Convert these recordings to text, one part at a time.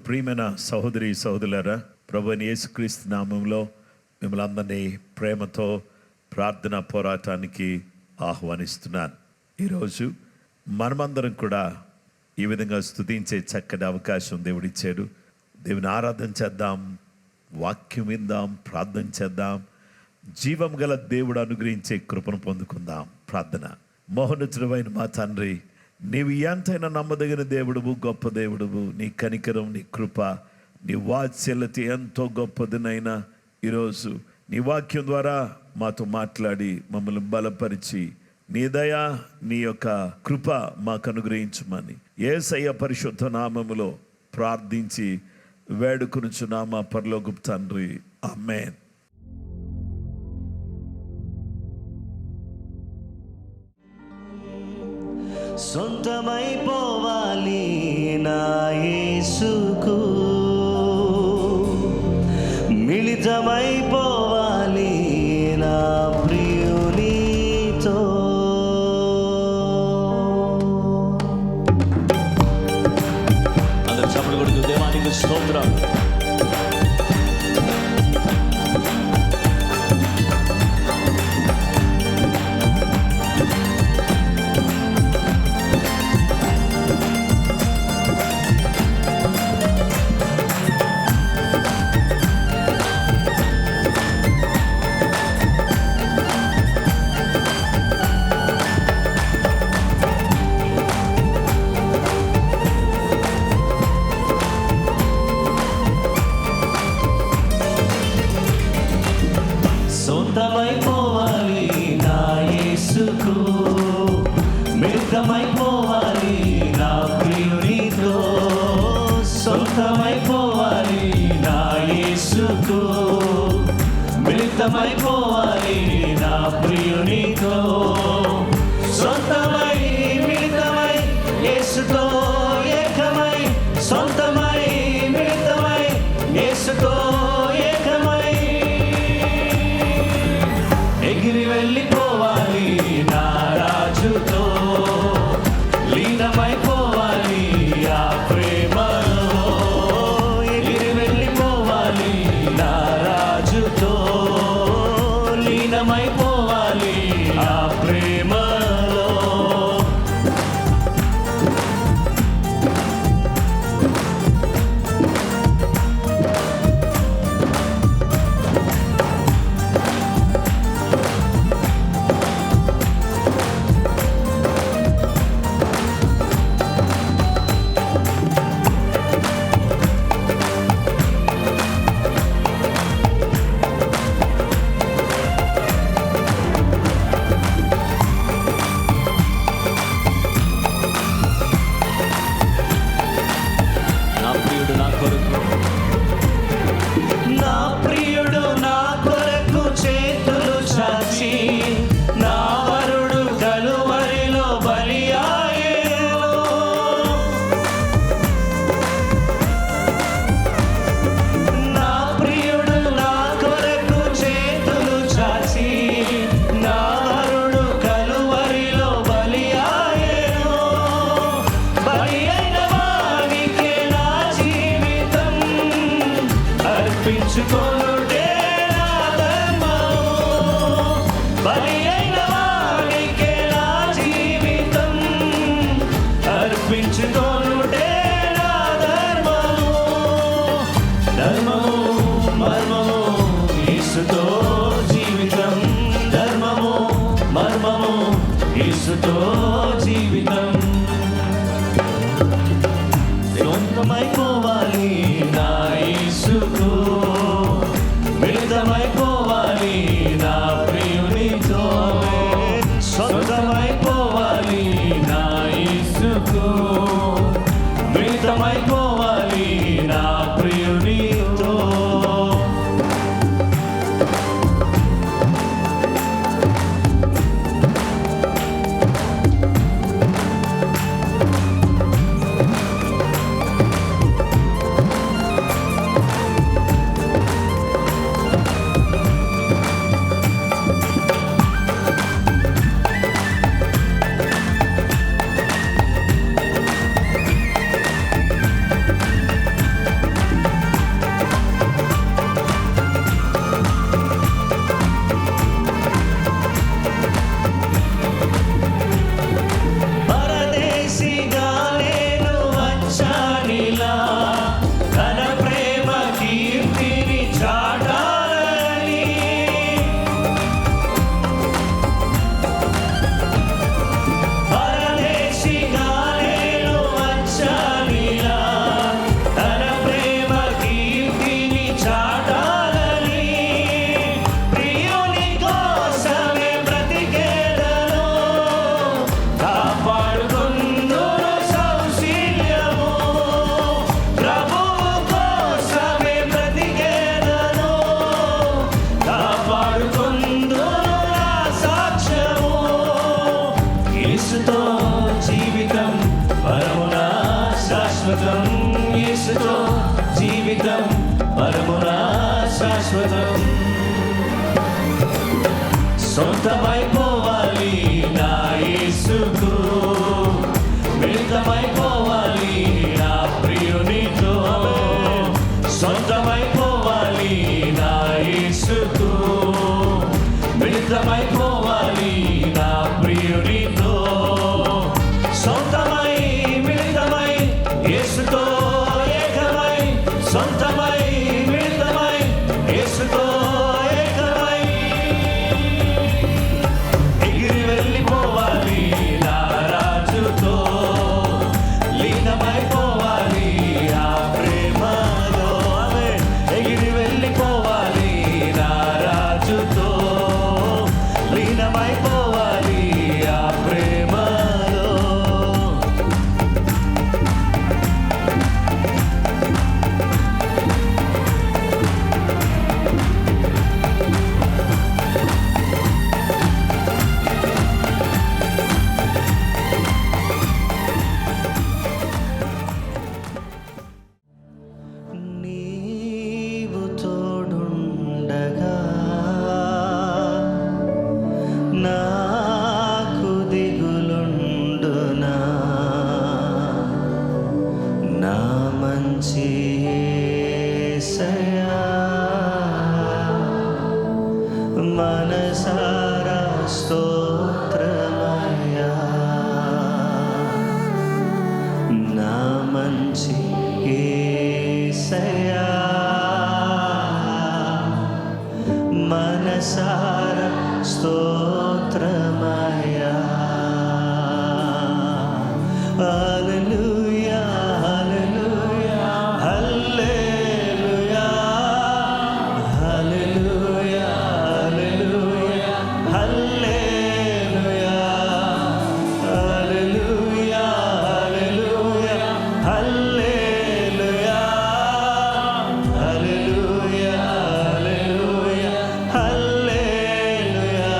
ప్రియమైన సహోదరి సహోదరులారా, ప్రభువైన యేసుక్రీస్తు నామంలో మిమ్మల్ని అందరినీ ప్రేమతో ప్రార్థనా పోరాటానికి ఆహ్వానిస్తున్నాను. ఈరోజు మనమందరం కూడా ఈ విధంగా స్తుతించే చక్కటి అవకాశం దేవుడిచ్చాడు. దేవుని ఆరాధన చేద్దాం, వాక్యం విందాం, ప్రార్థన చేద్దాం. జీవం గల దేవుడు అనుగ్రహించే కృపను పొందుకుందాం. ప్రార్థన. మహోన్నతుడైన మా తండ్రి, నీవు ఎంతైనా నమ్మదగిన దేవుడువు, గొప్ప దేవుడువు. నీ కనికరం, నీ కృప, నీ వాత్సల్యత ఎంతో గొప్పదినైనా ఈరోజు నీ వాక్యం ద్వారా మాతో మాట్లాడి మమ్మల్ని బలపరిచి నీ దయ, నీ యొక్క కృప మాకు అనుగ్రహించమని యేసయ్య పరిశుద్ధ నామములో ప్రార్థించి వేడుకొనుచున్నాము మా పరలోకపు తండ్రి. ఆమేన్. సొంతమైపోవాలి నా యేసుకు, మిళితమైపోవాలి నా ప్రియునితో. అందరూ చప్పట్లు కొడుతూ దేవానికి స్తోత్రం. సొంతమైపోవాలి నా యేసుకు, మిళితమైపోవాలి నా ప్రియునితో. సొంతమైపోవాలి నా యేసుకు, మిళితమైపోవాలి నా ప్రియునితో. సొంతమై మిళితమై యేసుతో ఏకమై, సొంతమై మిళితమై యేసుతో ఏకమై ఎగిరి వెళ్ళిపోవాలి నా రాజుతో, లీనమైపోవాలి ఆ ప్రేమలో. ఎగిరి వెళ్ళిపోవాలి నా రాజుతో, లీనమైపోవాలి ఆ ప్రేమలో. నా ప్రియుడు నా కొరకు చేతులు చాచి, నా వరుడు కలువరిలో బలి ఆయెను. నా ప్రియుడు నా కొరకు చేతులు చాచి, నా వరుడు కలువరిలో బలి ఆయెను. బలి అయిన వానికే నా జీవితం అర్పించుకొనుటే నా ధర్మము. బలి అయిన వానికే నా జీవితం అర్పించుకొనుటే నా ధర్మము. ధర్మము మర్మము యేసుతో జీవితం, ధర్మము మర్మము యేసుతో జీవితం. సొంతమైపోవాలి నా యేసుకు, మిళితమైపోవాలి నా ప్రియునితో. సొంతమైపోవాలి నా యేసుకు, మిళితమైపోవాలి నా ప్రియునితో. జీవితం పరమునా శాశ్వతం. సొంతమైపోవాలి నా యేసుకు, మిళితమైపోవాలి నా ప్రియునితో. సొంతమైపోవాలి నా యేసుకు, మిళితమైపోవాలి నా ప్రియునితో. సొంతమై మిళితమై యేసుతో ఏకమై, సొంతమై మిళితమై యేసుతో ఏకమై, ఎగిరి వెళ్ళిపోవాలి నా రాజుతో, లీనమైపోవాలి ఆ ప్రేమలో. ఎగిరి వెళ్ళిపోవాలి నా రాజుతో, లీనమైపోవాలి ఆ ప్రేమలో. నీవు తోడుండగా నాకు దిగులుండునా, నా మంచి యేసయ్యా. మనసారా స్తోత్రమయ్యా, నా మంచి యేసయ్యా. మనసారా స్తోత్రమయ్యా. హల్లెలూయా హల్లెలూయా హల్లెలూయా హల్లెలూయా హల్లెలూయా హల్లెలూయా హల్లెలూయా హల్లెలూయా హల్లెలూయా హల్లెలూయా హల్లెలూయా హల్లెలూయా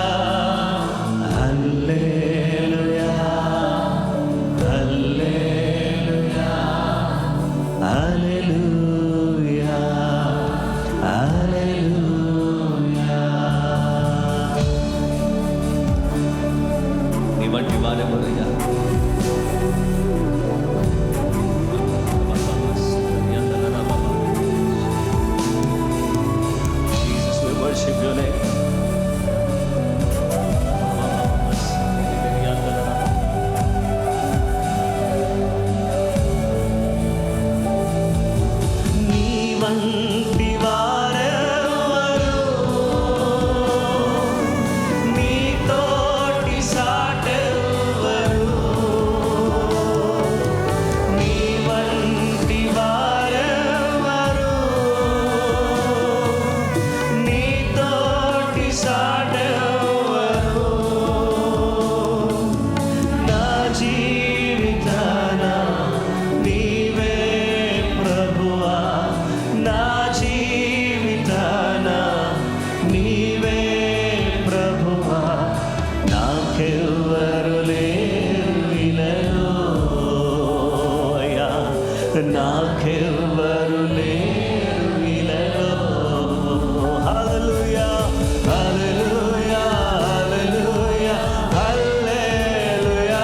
హల్లెలూయా హల్లెలూయా హల్లెలూయా హల్లెలూయా. నీ వంటి వారెవరయ్యా? Jesus, we worship your name. నీ వంటి వారెవరు, నీ తోటి సాటెవరు, నీ వంటి వారెవరు, నీ తోటి సాటెవరు. నా జీవితాన నీవే ప్రభువా, నా జీవితాన నీవే ప్రభువా. నాకెవ్వరు లేరు ఇలలో అయ్యా, నాకెవ్వరు లేరు ఇలలో. హల్లెలూయా హల్లెలూయా హల్లెలూయా హల్లెలూయా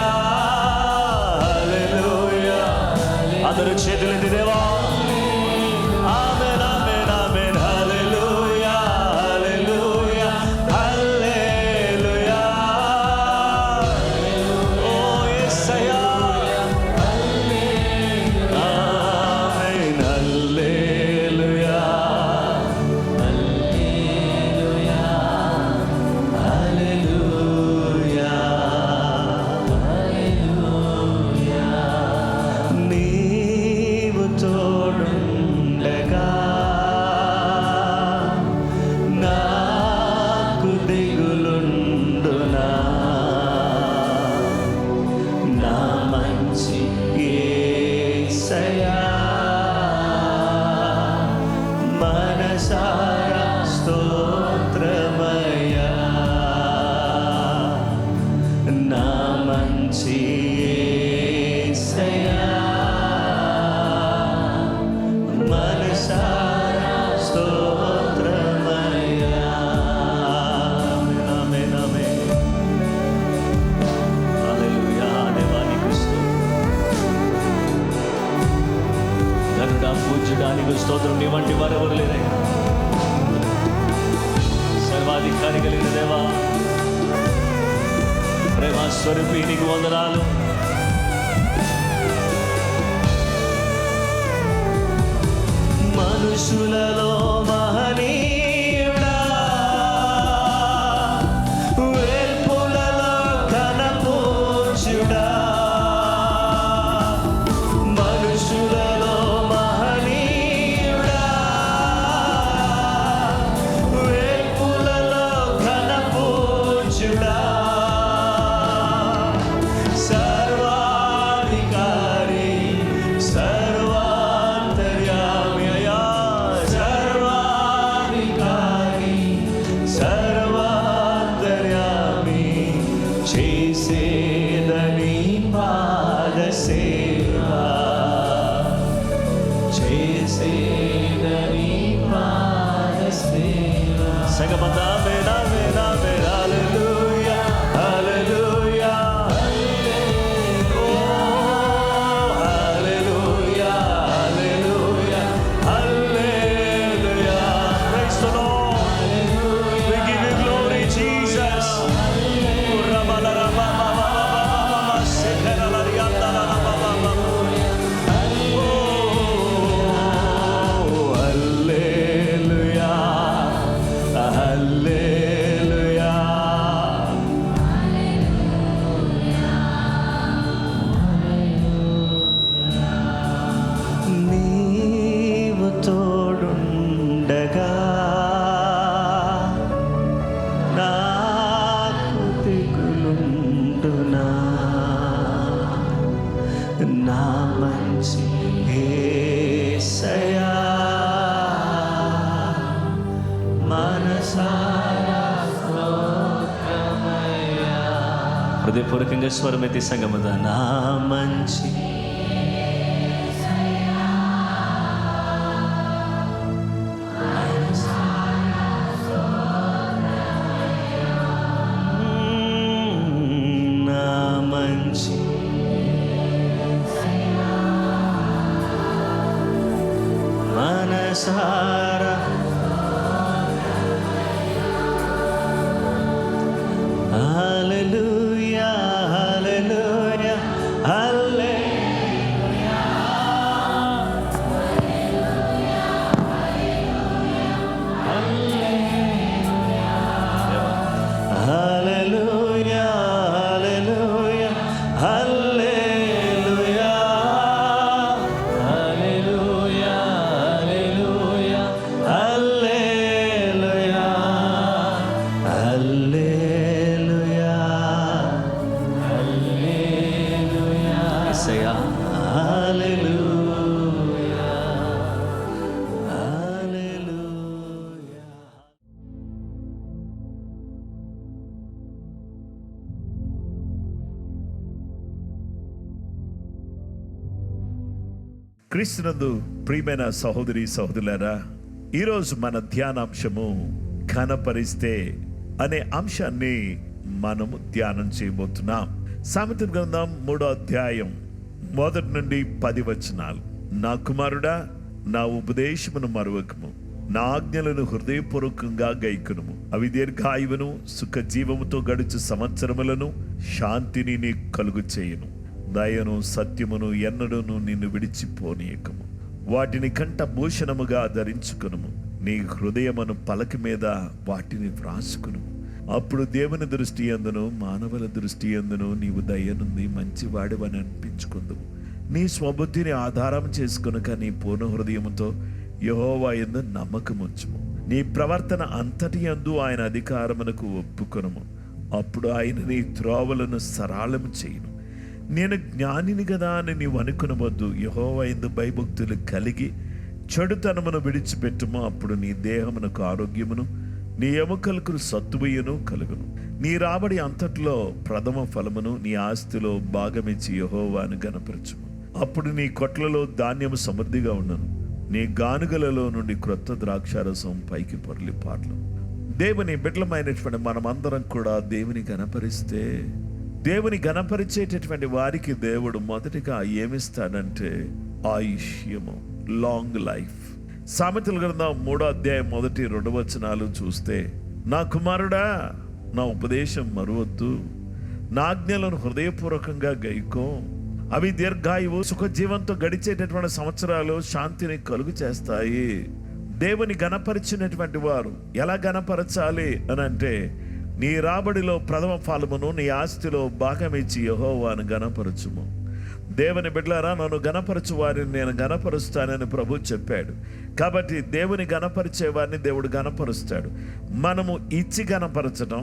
హల్లెలూయా. అందరూ చేతులెత్తి దేవా. ఆమేన్ ఆమేన్ ఆమేన్. హల్లెలూయా హల్లెలూయా హల్లెలూయా. ఓ యేసయ్యా. ఆమేన్ హల్లెలూయా హల్లెలూయా హల్లెలూయా హల్లెలూయా. నీవు తోడుండగా నాకు దిగులుండునా, నా మంచి యేసయ్యా. మనసారా స్తోత్రమయ్యా, నా మంచి యేసయ్యా. మనసా సాటి వారు ఎవరు లేరయ్యా. సర్వాధికారి కలిగిన దేవా, ప్రేమ స్వరూపి, నీకు వందనాలు. మనుషులలో మహనీయుడా, వేల్పులలో కనపూచుడా, మనుషులలో మహనీయుడా, వేల్పులలో కనపూచుడా, సర్వాధికారి సర్వాంతర్యామి అయ్యా, సర్వాధికారి సర్వాంతర్యామి, చేసేదని పాదసేవా, చేసేదని పాదసేవా. సంగమంతా వేడా వేడా వేడా, హల్లెలూయా హల్లెలూయా, ఓ హల్లెలూయా హల్లెలూయా హల్లెలూయా. Praise the Lord. We give you glory, Jesus. Hallelujah, hallelujah. నీవు తోడుండగా నాకు దిగులుండునా, నా మంచి యేసయ్యా, మనసారా స్తోత్రమయ్యా. హృదయపూర్వకంగా స్వరమెత్తి సంగమద, నా మంచి నా మంచి మనసారా హల్లెలూయా హల్లెలూయా హల్లెలూయా హల్లెలూయా హల్లెలూయా హల్లెలూయా హల్లెలూయా హల్లెలూయా హల్లెలూయా హల్లెలూయా హల్లెలూయా. యేసయ్యా హల్లెలూయా హల్లెలూయా. క్రీస్తునందు ప్రియమైన సహోదరి సహోదరులారా, ఈరోజు మన ధ్యానాంశము ఘనపరిస్తే అనే అంశాన్ని మనము ధ్యానం చేయబోతున్నాం. సామెతల గ్రంథం 3వ అధ్యాయం 1 నుండి 10 వచనాలు. నా కుమారుడా, నా ఉపదేశమును మరువకము, నా ఆజ్ఞలను హృదయపూర్వకంగా గైకొనుము. అవి దీర్ఘాయువును సుఖ జీవముతో గడుచు సంవత్సరములను శాంతిని నీకు కలుగు చేయును. దయను సత్యమును ఎన్నడూను నిన్ను విడిచిపోనీయకము. వాటిని కంఠ భూషణముగా ధరించుకునుము. నీ హృదయమును పలక మీద వాటిని వ్రాసుకునుము. అప్పుడు దేవుని దృష్టి యందును మానవుల దృష్టి యందును నీవు దయనుంది మంచివాడివని అనిపించుకుందువు. నీ స్వబుద్ధిని ఆధారం చేసుకొనక నీ పూర్ణ హృదయముతో యెహోవా యందు నమ్మకముంచుము. నీ ప్రవర్తన అంతటి యందు ఆయన అధికారమునకు ఒప్పుకొనుము. అప్పుడు ఆయన నీ త్రోవలను సరళము చేయును. నేను జ్ఞానిని కదా అని నీవు అనుకునవద్దు. యెహోవా యందు భయభక్తులు కలిగి చెడుతనమును విడిచిపెట్టుము. అప్పుడు నీ దేహమునకు ఆరోగ్యమును నీ ఎముకలకు సత్తువయ్యను కలుగును. నీ రాబడి అంతట్లో ప్రథమ ఫలమును నీ ఆస్తిలో భాగమిచ్చి యెహోవాను గణపరచుము. అప్పుడు నీ కొట్లలో ధాన్యము సమృద్ధిగా ఉండను. నీ గానుగలలో నుండి క్రొత్త ద్రాక్షారసం పైకి పొరలి పార్లు. దేవుని బిడ్డలమైనటువంటి మనమందరం కూడా దేవుని గణపరిస్తే, దేవుని గణపరిచేటటువంటి వారికి దేవుడు మొదటిగా ఏమిస్తాడంటే ఆయుష్యము, లాంగ్ లైఫ్. సామెతల గ్రంథం 3వ అధ్యాయం 1-2 వచనాలు చూస్తే, నా కుమారుడా, నా ఉపదేశం మరువద్దు, నా ఆజ్ఞలను హృదయపూర్వకంగా గైకో, అవి దీర్ఘాయువు, సుఖజీవంతో గడిచేటటువంటి సంవత్సరాలు, శాంతిని కలుగు చేస్తాయి. దేవుని గణపరిచినటువంటి వారు ఎలా గణపరచాలి అని అంటే, నీ రాబడిలో ప్రథమ ఫలమును నీ ఆస్తిలో భాగమిచ్చి యెహోవాను గణపరచుము. దేవుని బిడ్డలారా, నన్ను గణపరచు వారిని నేను గణపరుస్తానని ప్రభు చెప్పాడు. కాబట్టి దేవుని గణపరిచే వారిని దేవుడు గణపరుస్తాడు. మనము ఇచ్చి గణపరచడం,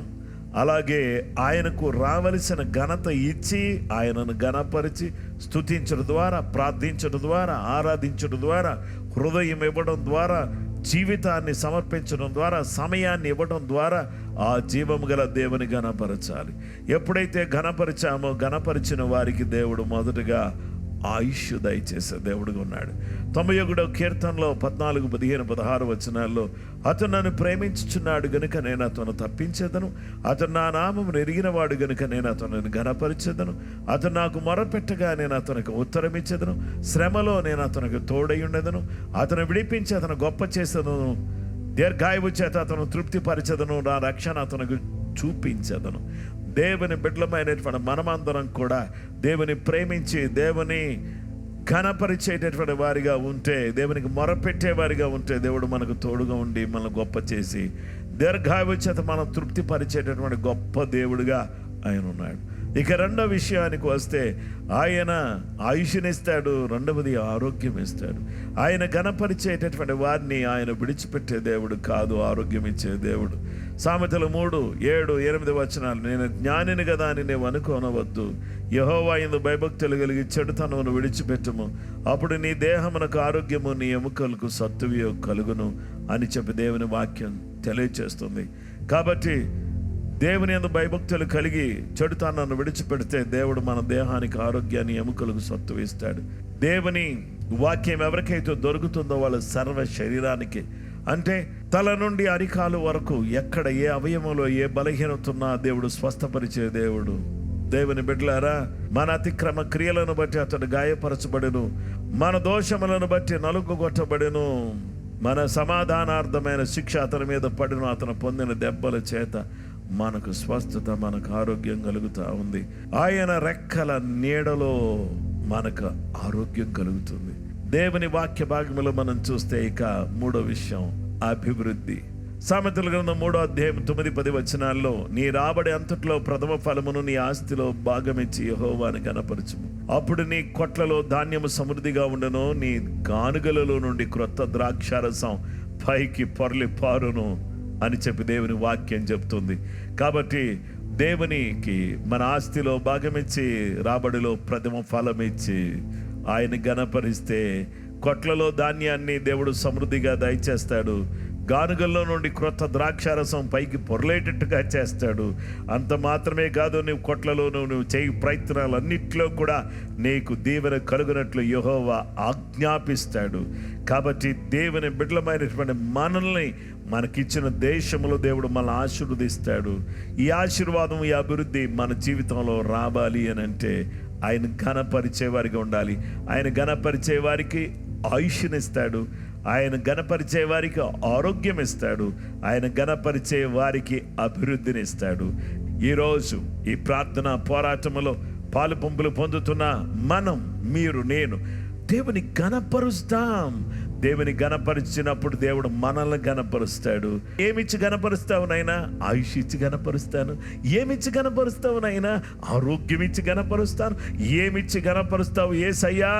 అలాగే ఆయనకు రావలసిన ఘనత ఇచ్చి ఆయనను గణపరిచి స్తుతించడం ద్వారా, ప్రార్థించడం ద్వారా, ఆరాధించడం ద్వారా, హృదయం ఇవ్వడం ద్వారా, జీవితాన్ని సమర్పించడం ద్వారా, సమయాన్ని ఇవ్వడం ద్వారా ఆ జీవము గల దేవుని గణపరచాలి. ఎప్పుడైతే గణపరిచామో, గణపరిచిన వారికి దేవుడు మొదటగా ఆయుష్ దయచేసే దేవుడుగా ఉన్నాడు. 91వ కీర్తనలో 14, 15, 16 వచనాల్లో, అతను నన్ను ప్రేమించుచున్నాడు గనుక నేను అతను తప్పించేదను, అతను నా నామమును ఎరిగిన వాడు గనుక నేను అతను గణపరిచేదను, అతను నాకు మొరపెట్టగా నేను అతనికి ఉత్తరం ఇచ్చేదను, శ్రమలో నేను అతనికి తోడై ఉండేదను, అతను విడిపించి అతను గొప్ప చేసేదను, దీర్ఘాయువు చేత అతను తృప్తిపరిచేదను, నా రక్షణ అతనికి చూపించేదను. దేవుని బిడ్డలమైనటువంటి మనమందరం కూడా దేవుని ప్రేమించి దేవుని ఘనపరిచేటటువంటి వారిగా ఉంటే, దేవునికి మొరపెట్టే వారిగా ఉంటే, దేవుడు మనకు తోడుగా ఉండి మనల్ని గొప్ప చేసి దీర్ఘాయువు చేత మనం తృప్తిపరిచేటటువంటి గొప్ప దేవుడుగా ఆయన ఉన్నాడు. ఇక రెండో విషయానికి వస్తే, ఆయన ఆయుష్నిస్తాడు, రెండవది ఆరోగ్యం ఇస్తాడు. ఆయన గణపరిచేటటువంటి వారిని ఆయన విడిచిపెట్టే దేవుడు కాదు, ఆరోగ్యం ఇచ్చే దేవుడు. సామెతలు 3, 7, 8 వచనాలు, నేను జ్ఞానిని కదా అని నేను అనుకోనవద్దు, యెహోవా యందు భయభక్తులు కలిగి చెడుతనమును విడిచిపెట్టుము, అప్పుడు నీ దేహమునకు ఆరోగ్యము, నీ ఎముకలకు సత్తువియో కలుగును అని చెప్పి దేవుని వాక్యం తెలియచేస్తుంది. కాబట్టి దేవుని యందు భయభక్తులు కలిగి చెడుతనాన్ని విడిచిపెడితే దేవుడు మన దేహానికి ఆరోగ్యాన్ని, ఎముకలకు సత్తువ ఇస్తాడు. దేవుని వాక్యం ఎవరికైతే దొరుకుతుందో వాళ్ళ సర్వ శరీరానికి, అంటే తల నుండి అరికాలు వరకు ఎక్కడ ఏ అవయవంలో ఏ బలహీనత ఉన్నా దేవుడు స్వస్థపరిచే దేవుడు. దేవుని బిడ్డలారా, మన అతిక్రమ క్రియలను బట్టి అతడు గాయపరచబడెను, మన దోషములను బట్టి నలుగుగొట్టబడెను, మన సమాధానార్థమైన శిక్ష అతని మీద పడిన, అతను పొందిన దెబ్బల చేత మనకు స్వస్థత, మనకు ఆరోగ్యం కలుగుతూ ఉంది. ఆయన రెక్కల నీడలో మనకు ఆరోగ్యం కలుగుతుంది. దేవుని వాక్య భాగంలో మనం చూస్తే ఇక మూడో విషయం అభివృద్ధి. సామెతల గ్రంథం 3వ అధ్యాయం 9, 10 వచనాల్లో, నీ రాబడి అంతట్లో ప్రథమ ఫలమును నీ ఆస్తిలో భాగమిచ్చి యెహోవాను గణపరచుము, అప్పుడు నీ కొట్లలో ధాన్యము సమృద్ధిగా ఉండను, నీ గానుగలలో నుండి క్రొత్త ద్రాక్షారసం పైకి పొర్లి పారును అని చెప్పి దేవుని వాక్యం చెప్తుంది. కాబట్టి దేవునికి మన ఆస్తిలో భాగమిచ్చి, రాబడిలో ప్రథమ ఫలం ఇచ్చి ఆయన గణపరిస్తే, కొట్లలో ధాన్యాన్ని దేవుడు సమృద్ధిగా దయచేస్తాడు, గానుగల్లో నుండి క్రొత్త ద్రాక్షారసం పైకి పొరలేటట్టుగా చేస్తాడు. అంత మాత్రమే కాదు, నువ్వు కొట్లలోనూ నువ్వు చేయి ప్రయత్నాలన్నిట్లో కూడా నీకు దీవెన కలుగునట్లు యెహోవా ఆజ్ఞాపిస్తాడు. కాబట్టి దేవుని బిడ్డలమైనటువంటి మనల్ని మనకిచ్చిన దేశంలో దేవుడు మనల్ని ఆశీర్వదిస్తాడు. ఈ ఆశీర్వాదం, ఈ అభివృద్ధి మన జీవితంలో రావాలి అని అంటే ఆయన ఘనపరిచే వారిగా ఉండాలి. ఆయన ఘనపరిచే వారికి ఆయుష్నిస్తాడు, ఆయన ఘనపరిచే వారికి ఆరోగ్యం ఇస్తాడు, ఆయన ఘనపరిచే వారికి అభివృద్ధిని ఇస్తాడు. ఈరోజు ఈ ప్రార్థన పోరాటంలో పాలు పంపులు పొందుతున్న మనం, మీరు, నేను దేవుని ఘనపరుస్తాం. దేవుని ఘనపరిచినప్పుడు దేవుడు మనల్ని ఘనపరుస్తాడు. ఏమిచ్చి ఘనపరుస్తావు నైనా? ఆయుష్ ఇచ్చి ఘనపరుస్తాను. ఏమిచ్చి ఘనపరుస్తావు నైనా? ఆరోగ్యం ఇచ్చి ఘనపరుస్తాను. ఏమిచ్చి ఘనపరుస్తావు యేసయ్యా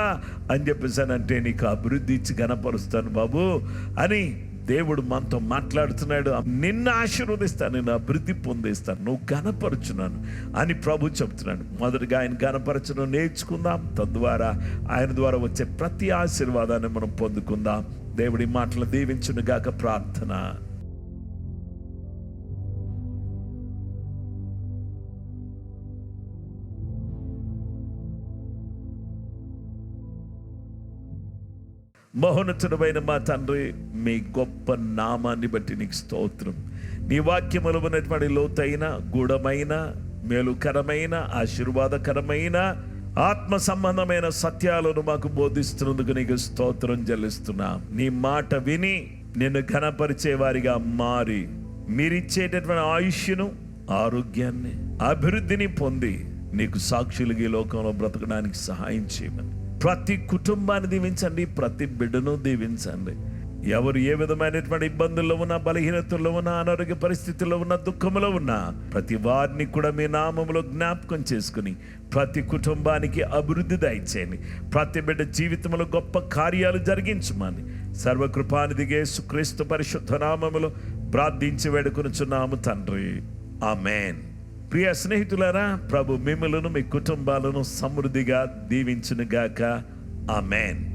అని చెప్పేసానంటే, నీకు అభివృద్ధి ఇచ్చి ఘనపరుస్తాను బాబు అని దేవుడు మనతో మాట్లాడుతున్నాడు. నిన్ను ఆశీర్వదిస్తాను, నిన్ను అభివృద్ధి పొందిస్తాను, నువ్వు ఘనపరచున్నాను అని ప్రభు చెప్తున్నాడు. మొదటిగా ఆయన ఘనపరచడం నేర్చుకుందాం, తద్వారా ఆయన ద్వారా వచ్చే ప్రతి ఆశీర్వాదాన్ని మనం పొందుకుందాం. దేవుడి మాటలు దీవించును గాక. ప్రార్థన. మహోన్నతుడమైన మా తండ్రి, మీ గొప్ప నామాన్ని బట్టి నీకు స్తోత్రం. నీ వాక్యములో ఉన్నటువంటి లోతైన, గూఢమైన, మేలుకరమైన, ఆశీర్వాదకరమైన ఆత్మ సంబంధమైన సత్యాలను మాకు బోధిస్తున్నందుకు నీకు స్తోత్రం చెల్లిస్తున్నాం. నీ మాట విని నిన్ను ఘనపరిచే వారిగా మారి మీరిచ్చేటటువంటి ఆయుష్ను, ఆరోగ్యాన్ని, అభివృద్ధిని పొంది నీకు సాక్షులుగా ఈ లోకంలో బ్రతకడానికి సహాయం చేయమని ప్రతి కుటుంబాన్ని దీవించండి, ప్రతి బిడ్డను దీవించండి. ఎవరు ఏ విధమైనటువంటి ఇబ్బందుల్లో ఉన్నా, బలహీనతల్లో ఉన్నా, అనారోగ్య పరిస్థితుల్లో ఉన్నా, దుఃఖంలో ఉన్నా ప్రతి వారిని కూడా మీ నామములో జ్ఞాపకం చేసుకుని ప్రతి కుటుంబానికి అభివృద్ధి దయచేయండి. ప్రతి బిడ్డ జీవితంలో గొప్ప కార్యాలు జరిగించమని సర్వకృపానిధిగా యేసుక్రీస్తు పరిశుద్ధ నామములో ప్రార్థించి వేడుకొనుచున్నాము తండ్రి, ఆమేన్. ప్రియ స్నేహితులారా, ప్రభు మిమ్మలను మీ కుటుంబాలను సమృద్ధిగా దీవించునుగాక, ఆమేన్.